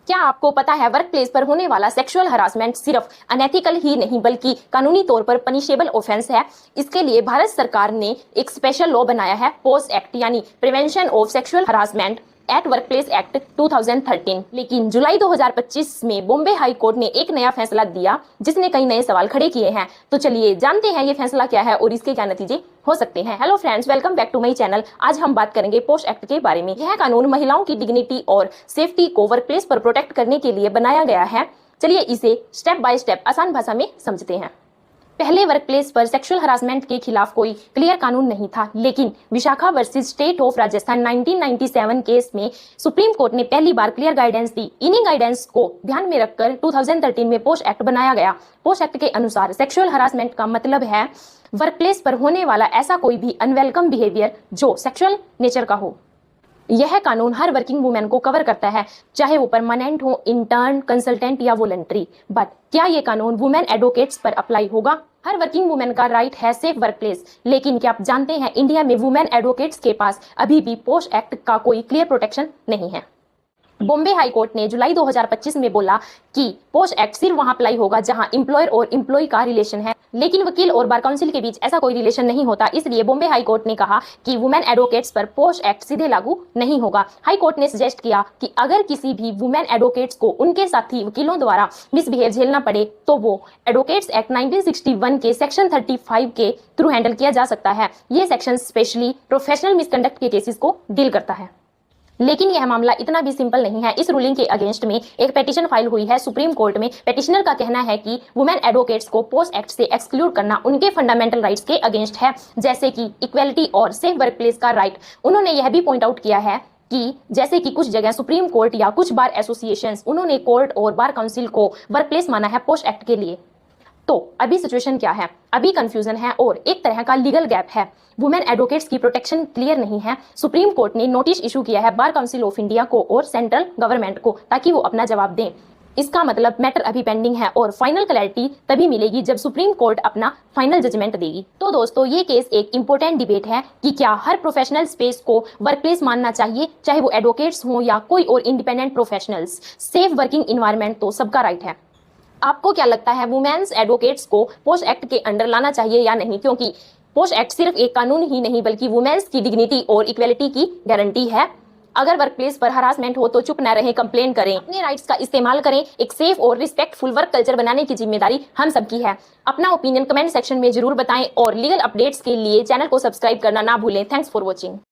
क्या आपको पता है वर्क प्लेस पर होने वाला सेक्सुअल हरासमेंट सिर्फ अनएथिकल ही नहीं बल्कि कानूनी तौर पर पनिशेबल ऑफेंस है। इसके लिए भारत सरकार ने एक स्पेशल लॉ बनाया है, पोस एक्ट यानी prevention of sexual harassment at work place act 2013। लेकिन जुलाई 2025 में बॉम्बे हाई कोर्ट ने एक नया फैसला दिया जिसने कई नए सवाल खड़े किए हैं। तो चलिए जानते हैं ये फैसला क्या है और इसके क्या नतीजे हो सकते हैं। Hello friends, welcome back to my channel. आज हम बात करेंगे पोस्ट एक्ट के बारे में। यह कानून महिलाओं की डिग्निटी और सेफ्टी को वर्क प्लेस पर प्रोटेक्ट करने के लिए बनाया गया है। चलिए इसे स्टेप बाय स्टेप आसान भाषा में समझते हैं। पहले वर्क प्लेस पर सेक्सुअल हरासमेंट के खिलाफ कोई क्लियर कानून नहीं था, लेकिन Vishakha versus state of Rajasthan 1997 case में सुप्रीम कोर्ट ने पहली बार क्लियर गाइडेंस दी। इन्हीं गाइडेंस को ध्यान में रखकर 2013 में पोस्ट एक्ट बनाया गया। पोस्ट एक्ट के अनुसार सेक्सुअल हरासमेंट का मतलब है वर्क प्लेस पर होने वाला ऐसा कोई भी अनवेलकम बिहेवियर जो सेक्सुअल नेचर का हो। यह कानून हर वर्किंग वुमेन को कवर करता है, चाहे वो परमानेंट हो, इंटर्न, कंसल्टेंट या वॉलंटरी। बट क्या ये कानून वुमेन एडवोकेट्स पर अप्लाई होगा? हर वर्किंग वुमेन का राइट है सेफ वर्क प्लेस, लेकिन क्या आप जानते हैं इंडिया में वुमेन एडवोकेट्स के पास अभी भी पोस्ट एक्ट का कोई क्लियर प्रोटेक्शन नहीं है। बॉम्बे हाई कोर्ट ने जुलाई 2025 में बोला कि पोस्ट एक्ट सिर्फ वहां अप्लाई होगा जहां एम्प्लॉयर और एम्प्लॉय का रिलेशन है, लेकिन वकील और बार काउंसिल के बीच ऐसा कोई रिलेशन नहीं होता। इसलिए बॉम्बे हाई कोर्ट ने कहा कि वुमेन एडवोकेट्स पर पोस्ट एक्ट सीधे लागू नहीं होगा। हाई कोर्ट ने सजेस्ट किया कि अगर किसी भी वुमेन एडवोकेट्स को उनके साथी वकीलों द्वारा मिसबिहेव झेलना पड़े तो वो एडवोकेट्स एक्ट 1961 के सेक्शन 35 के थ्रू हैंडल किया जा सकता है। ये सेक्शन स्पेशली प्रोफेशनल मिसकंडक्ट के केसेस को डील करता है। लेकिन यह मामला इतना भी सिंपल नहीं है। इस रूलिंग के अगेंस्ट में एक पेटिशन फाइल हुई है सुप्रीम कोर्ट में। पेटिशनर का कहना है कि वुमेन एडवोकेट्स को पोस्ट एक्ट से एक्सक्लूड करना उनके फंडामेंटल राइट्स के अगेंस्ट है, जैसे कि इक्वेलिटी और सेफ वर्क प्लेस का राइट। उन्होंने यह भी पॉइंट आउट किया है कि जैसे कि कुछ जगह सुप्रीम कोर्ट या कुछ बार एसोसिएशंस, उन्होंने कोर्ट और बार काउंसिल को वर्क प्लेस माना है पोस्ट एक्ट के लिए। तो अभी सिचुएशन क्या है? अभी कंफ्यूजन है और एक तरह का लीगल गैप है। वुमेन एडवोकेट्स की प्रोटेक्शन क्लियर नहीं है। सुप्रीम कोर्ट ने नोटिस इशू किया है बार काउंसिल ऑफ इंडिया को और सेंट्रल गवर्नमेंट को, ताकि वो अपना जवाब दें। इसका मतलब मैटर अभी पेंडिंग है और फाइनल क्लैरिटी तभी मिलेगी जब सुप्रीम कोर्ट अपना फाइनल जजमेंट देगी। तो दोस्तों, ये केस एक इंपॉर्टेंट डिबेट है कि क्या हर प्रोफेशनल स्पेस को वर्क प्लेस मानना चाहिए, चाहे वो एडवोकेट्स हो या कोई और independent professionals. Safe working environment तो सबका राइट है। आपको क्या लगता है, वुमेन्स एडवोकेट्स को पोस्ट एक्ट के अंडर लाना चाहिए या नहीं? क्योंकि पोस्ट एक्ट सिर्फ एक कानून ही नहीं बल्कि वुमेन्स की डिग्निटी और इक्वेलिटी की गारंटी है। अगर वर्क प्लेस पर हरासमेंट हो तो चुप न रहें, कंप्लेन करें, अपने राइट्स का इस्तेमाल करें। एक सेफ और रिस्पेक्टफुल वर्क कल्चर बनाने की जिम्मेदारी हम सबकी है। अपना ओपिनियन कमेंट सेक्शन में जरूर बताएं और लीगल अपडेट्स के लिए चैनल को सब्सक्राइब करना ना भूलें। Thanks for watching.